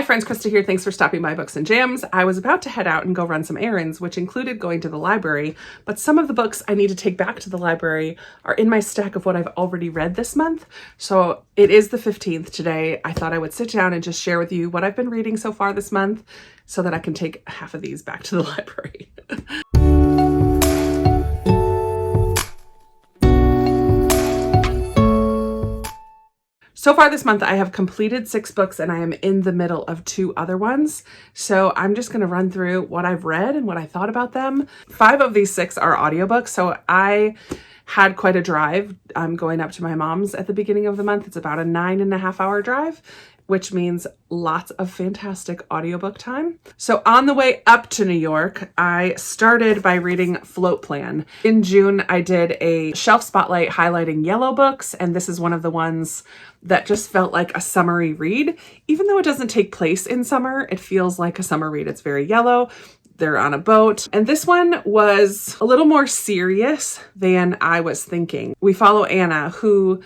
Hi friends, Krista here. Thanks for stopping by Books and Jams. I was about to head out and go run some errands, which included going to the library, but some of the books I need to take back to the library are in my stack of what I've already read this month. So it is the 15th today. I thought I would sit down and just share with you what I've been reading so far this month so that I can take half of these back to the library. So far this month, I have completed 6 books and I am in the middle of 2 other ones. So I'm just going to run through what I've read and what I thought about them. 5 of these 6 are audiobooks. So I had quite a drive. I'm going up to my mom's at the beginning of the month. It's about a 9.5-hour drive, which means lots of fantastic audiobook time. So on the way up to New York, I started by reading Float Plan. In June, I did a shelf spotlight highlighting yellow books, and this is one of the ones that just felt like a summery read. Even though it doesn't take place in summer, it feels like a summer read. It's very yellow. They're on a boat. And this one was a little more serious than I was thinking. We follow Anna, who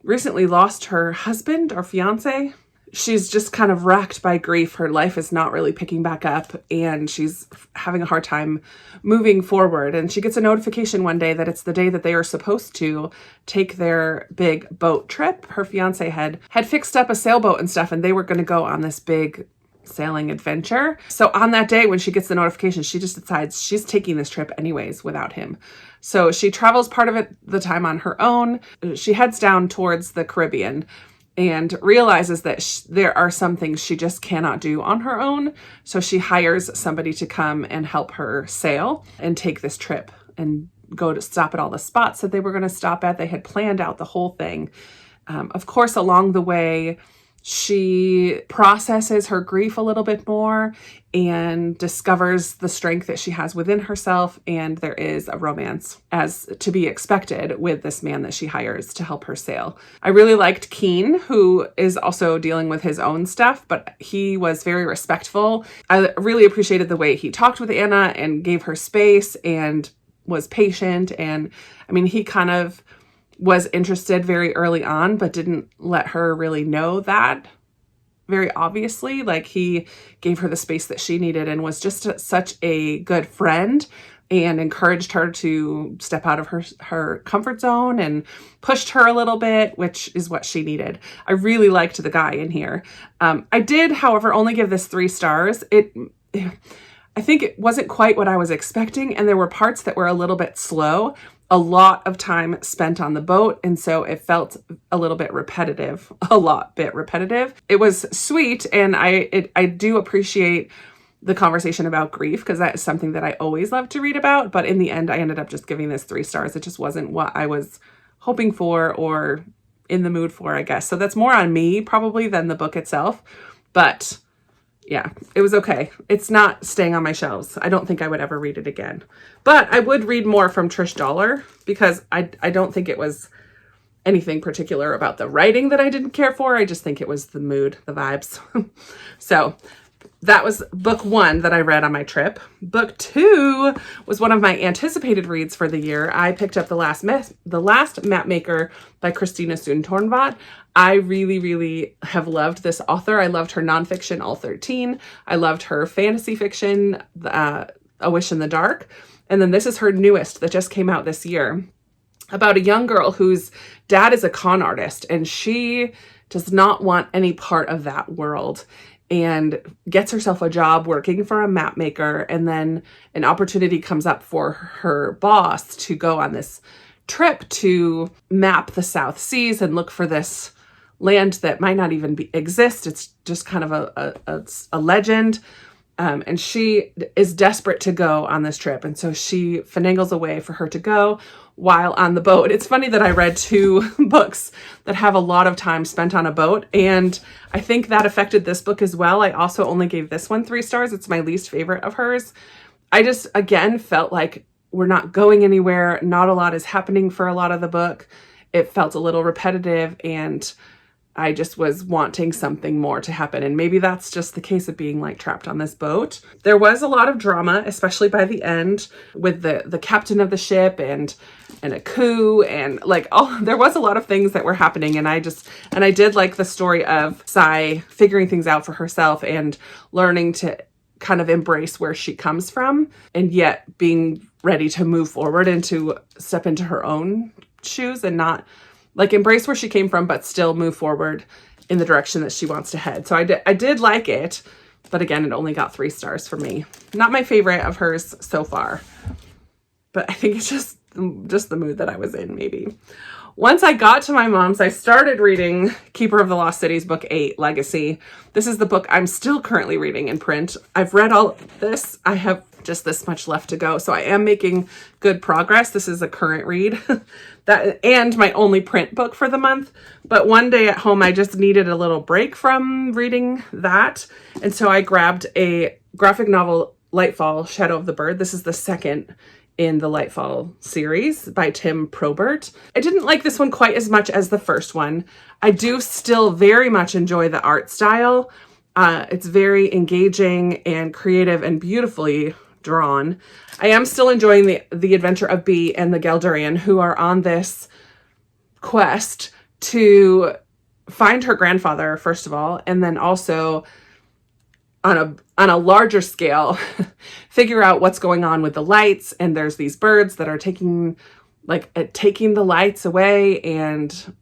recently lost her husband or fiance. She's just kind of racked by grief. Her life is not really picking back up and she's having a hard time moving forward. And she gets a notification one day that it's the day that they are supposed to take their big boat trip. Her fiance had fixed up a sailboat and stuff, and they were going to go on this big sailing adventure. So on that day when she gets the notification, she just decides she's taking this trip anyways without him. So she travels part of it the time on her own. She heads down towards the Caribbean and realizes that there are some things she just cannot do on her own. So she hires somebody to come and help her sail and take this trip and go to stop at all the spots that they were going to stop at. They had planned out the whole thing. Of course, along the way, she processes her grief a little bit more and discovers the strength that she has within herself. And there is a romance, as to be expected, with this man that she hires to help her sail. I really liked Keen, who is also dealing with his own stuff, but he was very respectful. I really appreciated the way he talked with Anna and gave her space and was patient. And I mean, he kind of was interested very early on, but didn't let her really know that very obviously. Like, he gave her the space that she needed and was just such a good friend and encouraged her to step out of her comfort zone and pushed her a little bit, which is what she needed. I really liked the guy in here. I did, however, only give this 3 stars. I think it wasn't quite what I was expecting, and there were parts that were a little bit slow. A lot of time spent on the boat, and so it felt a little bit repetitive, It was sweet, and I do appreciate the conversation about grief, because that is something that I always love to read about, but in the end, I ended up just giving this 3 stars. It just wasn't what I was hoping for or in the mood for, I guess. So that's more on me probably than the book itself, but yeah, it was okay. It's not staying on my shelves. I don't think I would ever read it again. But I would read more from Trish Dollar, because I don't think it was anything particular about the writing that I didn't care for. I just think it was the mood, the vibes. So that was book 1 that I read on my trip. Book 2 was one of my anticipated reads for the year. I picked up The Last Map Maker by Christina Soontornvat. I really, really have loved this author. I loved her nonfiction, All 13. I loved her fantasy fiction, A Wish in the Dark. And then this is her newest that just came out this year, about a young girl whose dad is a con artist, and she does not want any part of that world, and gets herself a job working for a map maker. And then an opportunity comes up for her boss to go on this trip to map the South Seas and look for this land that might not even exist. It's just kind of a legend. And she is desperate to go on this trip. And so she finagles a way for her to go while on the boat. It's funny that I read 2 books that have a lot of time spent on a boat, and I think that affected this book as well. I also only gave this one 3 stars. It's my least favorite of hers. I just, again, felt like we're not going anywhere. Not a lot is happening for a lot of the book. It felt a little repetitive, and I just was wanting something more to happen. And maybe that's just the case of being like trapped on this boat. There was a lot of drama, especially by the end, with the captain of the ship and a coup, and like there was a lot of things that were happening. And I did like the story of Sai figuring things out for herself and learning to kind of embrace where she comes from, and yet being ready to move forward and to step into her own shoes and not like embrace where she came from, but still move forward in the direction that she wants to head. So I did like it, but again, it only got 3 stars for me. Not my favorite of hers so far, but I think it's just the mood that I was in, maybe. Once I got to my mom's, I started reading Keeper of the Lost Cities, Book 8, Legacy. This is the book I'm still currently reading in print. I've read all this. I have just this much left to go, so I am making good progress. This is a current read and my only print book for the month. But one day at home, I just needed a little break from reading that, and so I grabbed a graphic novel, Lightfall, Shadow of the Bird. This is the second in the Lightfall series by Tim Probert. I didn't like this one quite as much as the first one. I do still very much enjoy the art style. It's very engaging and creative and beautifully drawn. I am still enjoying the adventure of Bee and the Geldurian, who are on this quest to find her grandfather, first of all, and then also on a larger scale, figure out what's going on with the lights. And there's these birds that are taking the lights away and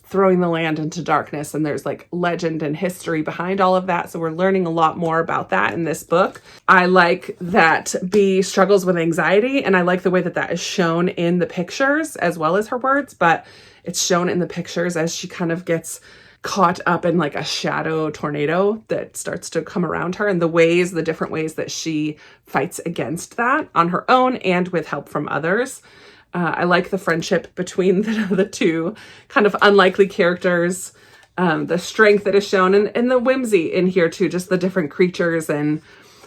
throwing the land into darkness. And there's like legend and history behind all of that. So we're learning a lot more about that in this book. I like that Bee struggles with anxiety, and I like the way that is shown in the pictures as well as her words, but it's shown in the pictures as she kind of gets caught up in like a shadow tornado that starts to come around her, and the different ways that she fights against that on her own and with help from others. I like the friendship between the two kind of unlikely characters, the strength that is shown, and the whimsy in here too, just the different creatures. And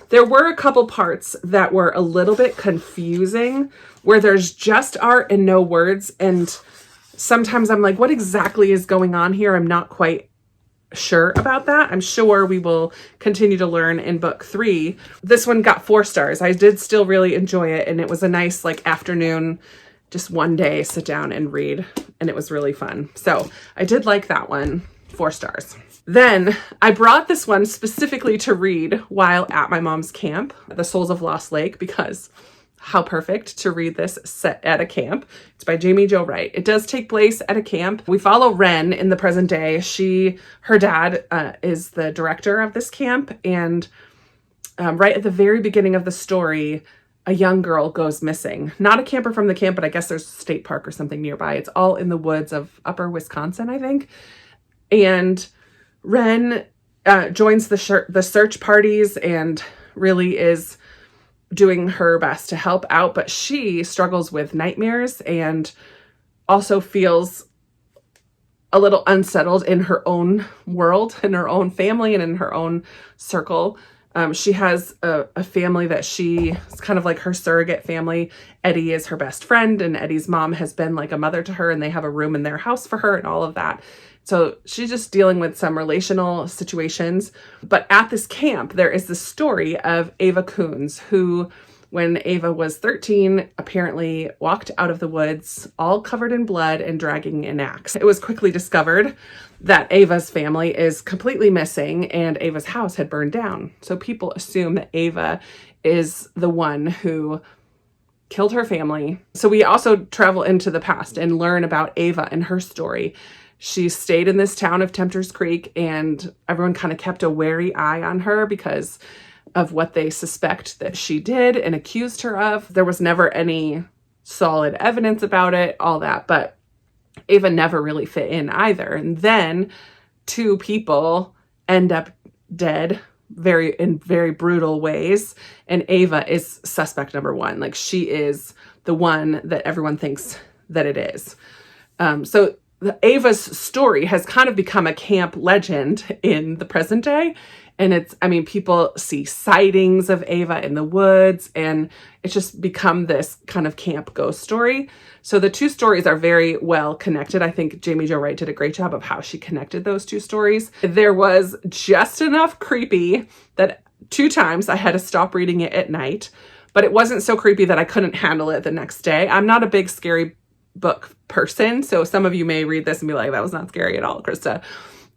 there were a couple parts that were a little bit confusing where there's just art and no words, and sometimes I'm like, what exactly is going on here? I'm not quite sure about that. I'm sure we will continue to learn in book 3. This one got 4 stars. I did still really enjoy it, and it was a nice like afternoon, just one day sit down and read, and it was really fun. So I did like that one, 4 stars. Then I brought this one specifically to read while at my mom's camp, The Souls of Lost Lake, because how perfect to read this set at a camp. It's by Jamie Jo Wright. It does take place at a camp. We follow Ren in the present day. Her dad is the director of this camp, and right at the very beginning of the story, a young girl goes missing. Not a camper from the camp, but I guess there's a state park or something nearby. It's all in the woods of upper Wisconsin, I think. And Ren joins the search parties and really is doing her best to help out, but she struggles with nightmares and also feels a little unsettled in her own world, in her own family, and in her own circle. She has a family that she is kind of like her surrogate family. Eddie is her best friend, and Eddie's mom has been like a mother to her, and they have a room in their house for her and all of that. So she's just dealing with some relational situations. But at this camp, there is the story of Ava Coons, who, when Ava was 13, apparently walked out of the woods all covered in blood and dragging an axe. It was quickly discovered that Ava's family is completely missing, and Ava's house had burned down. So people assume that Ava is the one who killed her family. So we also travel into the past and learn about Ava and her story. She stayed in this town of Tempter's Creek, and everyone kind of kept a wary eye on her because of what they suspect that she did and accused her of. There was never any solid evidence about it, all that, but Ava never really fit in either. And then 2 people end up dead in very brutal ways, and Ava is suspect number 1. Like, she is the one that everyone thinks that it is. So Ava's story has kind of become a camp legend in the present day. And people see sightings of Ava in the woods, and it's just become this kind of camp ghost story. So the two stories are very well connected. I think Jamie Jo Wright did a great job of how she connected those two stories. There was just enough creepy that 2 times I had to stop reading it at night, but it wasn't so creepy that I couldn't handle it the next day. I'm not a big scary book person, so some of you may read this and be like, that was not scary at all, Krista.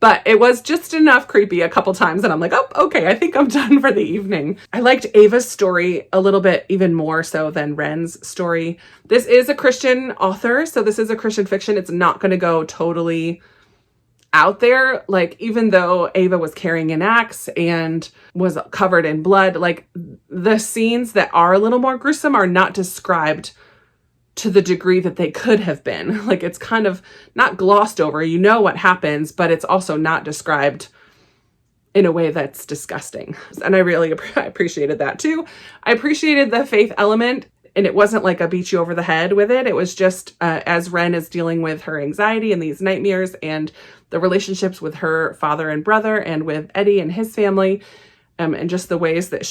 But it was just enough creepy a couple times and I'm like, oh, okay, I think I'm done for the evening. I liked Ava's story a little bit even more so than Wren's story. This is a Christian author, so this is a Christian fiction. It's not going to go totally out there. Like, even though Ava was carrying an axe and was covered in blood, like, the scenes that are a little more gruesome are not described to the degree that they could have been. Like, it's kind of not glossed over. You know what happens, but it's also not described in a way that's disgusting. And I really appreciated that too. I appreciated the faith element, and it wasn't like a beat you over the head with it. It was just as Wren is dealing with her anxiety and these nightmares and the relationships with her father and brother and with Eddie and his family, and just the ways that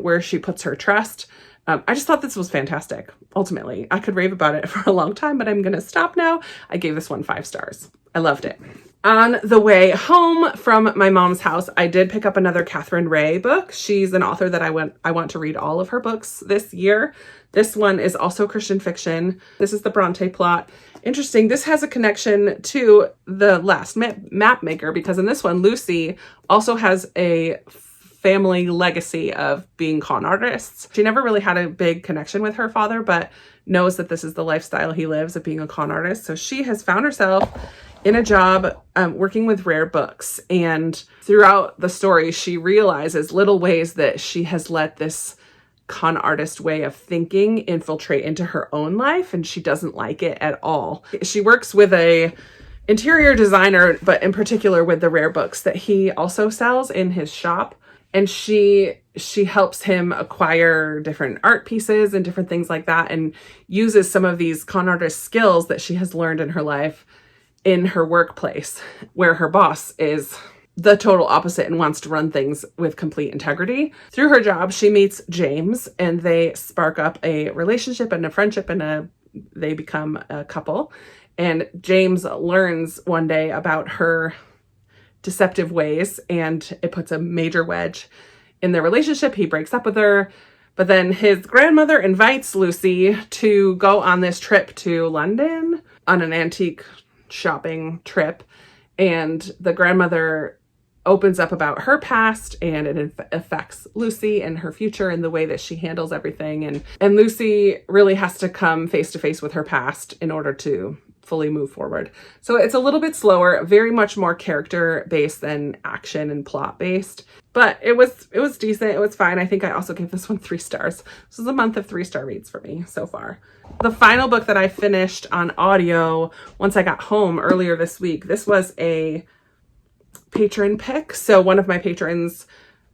where she puts her trust. I just thought this was fantastic. Ultimately, I could rave about it for a long time, but I'm going to stop now. I gave this one 5 stars. I loved it. On the way home from my mom's house, I did pick up another Catherine Ray book. She's an author that I want to read all of her books this year. This one is also Christian fiction. This is the Bronte plot. Interesting. This has a connection to The Last Map Maker, because in this one, Lucy also has a family legacy of being con artists. She never really had a big connection with her father, but knows that this is the lifestyle he lives of being a con artist. So she has found herself in a job working with rare books. And throughout the story, she realizes little ways that she has let this con artist way of thinking infiltrate into her own life, and she doesn't like it at all. She works with a interior designer, but in particular with the rare books that he also sells in his shop. And she helps him acquire different art pieces and different things like that, and uses some of these con artist skills that she has learned in her life in her workplace, where her boss is the total opposite and wants to run things with complete integrity. Through her job, she meets James, and they spark up a relationship and a friendship, and they become a couple. And James learns one day about her deceptive ways, and it puts a major wedge in their relationship. He breaks up with her, but then his grandmother invites Lucy to go on this trip to London on an antique shopping trip, and the grandmother opens up about her past, and it affects Lucy and her future and the way that she handles everything, and Lucy really has to come face to face with her past in order to fully move forward. So it's a little bit slower, very much more character based than action and plot based, but it was decent. It was fine. I think I also gave this one 3 stars. This is a month of 3-star reads for me so far. The final book that I finished on audio once I got home earlier this week, this was a patron pick. So one of my patrons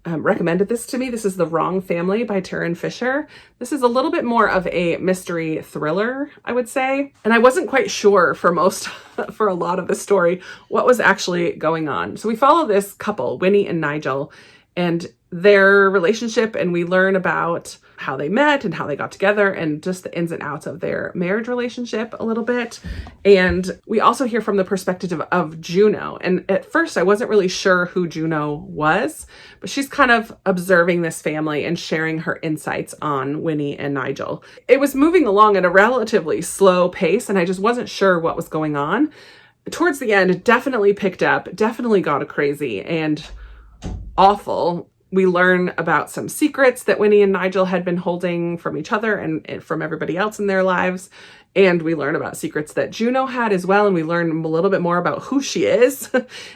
recommended this to me. This is The Wrong Family by Taryn Fisher. This is a little bit more of a mystery thriller, I would say. And I wasn't quite sure for a lot of the story, what was actually going on. So we follow this couple, Winnie and Nigel, and their relationship, and we learn about how they met and how they got together and just the ins and outs of their marriage relationship a little bit. And we also hear from the perspective of Juno. And at first I wasn't really sure who Juno was, but she's kind of observing this family and sharing her insights on Winnie and Nigel. It was moving along at a relatively slow pace, and I just wasn't sure what was going on. Towards the end, it definitely picked up, definitely got crazy and awful. We learn about some secrets that Winnie and Nigel had been holding from each other and from everybody else in their lives. And we learn about secrets that Juno had as well. And we learn a little bit more about who she is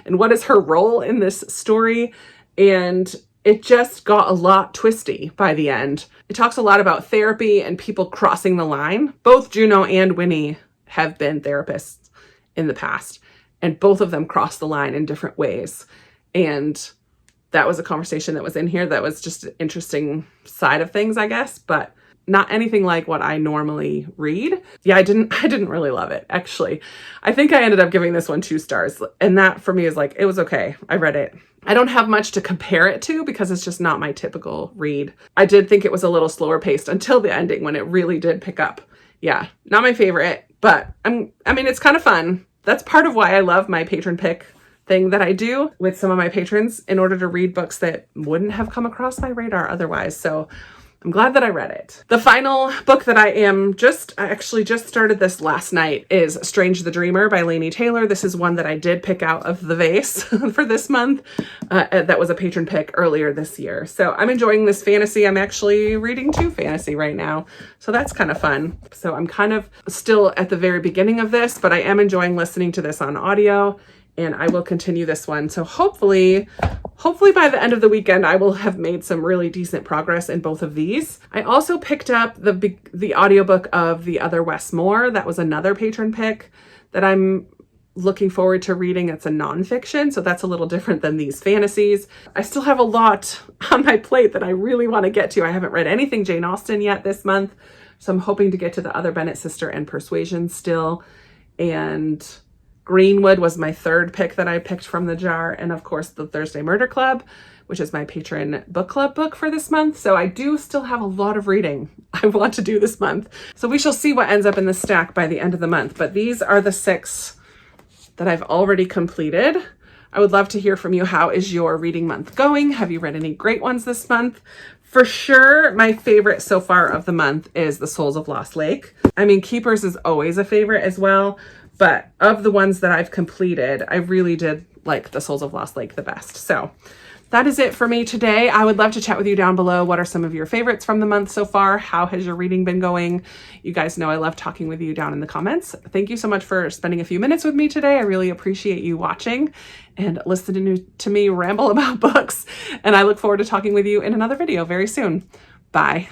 and what is her role in this story. And it just got a lot twisty by the end. It talks a lot about therapy and people crossing the line. Both Juno and Winnie have been therapists in the past, and both of them cross the line in different ways. And that was a conversation that was in here that was just an interesting side of things, I guess. But not anything like what I normally read. Yeah, I didn't really love it, actually. I think I ended up giving this one 2 stars, and that for me is like, it was okay. I read it. I don't have much to compare it to because it's just not my typical read. I did think it was a little slower paced until the ending when it really did pick up. Yeah, not my favorite, but I mean, it's kind of fun. That's part of why I love my patron pick thing that I do with some of my patrons in order to read books that wouldn't have come across my radar otherwise. So I'm glad that I read it. The final book that I actually just started this last night is Strange the Dreamer by Laini Taylor. This is one that I did pick out of the vase for this month. That was a patron pick earlier this year. So I'm enjoying this fantasy. I'm actually reading 2 fantasy right now. So that's kind of fun. So I'm kind of still at the very beginning of this, but I am enjoying listening to this on audio, and I will continue this one. So hopefully by the end of the weekend, I will have made some really decent progress in both of these. I also picked up the audiobook of The Other Westmore. That was another patron pick that I'm looking forward to reading. It's a nonfiction, so that's a little different than these fantasies. I still have a lot on my plate that I really want to get to. I haven't read anything Jane Austen yet this month, so I'm hoping to get to The Other Bennet Sister and Persuasion still. And Greenwood was my 3rd pick that I picked from the jar. And of course, The Thursday Murder Club, which is my patron book club book for this month. So I do still have a lot of reading I want to do this month. So we shall see what ends up in the stack by the end of the month. But these are the 6 that I've already completed. I would love to hear from you. How is your reading month going? Have you read any great ones this month? For sure, my favorite so far of the month is The Souls of Lost Lake. I mean, Keepers is always a favorite as well. But of the ones that I've completed, I really did like The Souls of Lost Lake the best. So that is it for me today. I would love to chat with you down below. What are some of your favorites from the month so far? How has your reading been going? You guys know I love talking with you down in the comments. Thank you so much for spending a few minutes with me today. I really appreciate you watching and listening to me ramble about books. And I look forward to talking with you in another video very soon. Bye.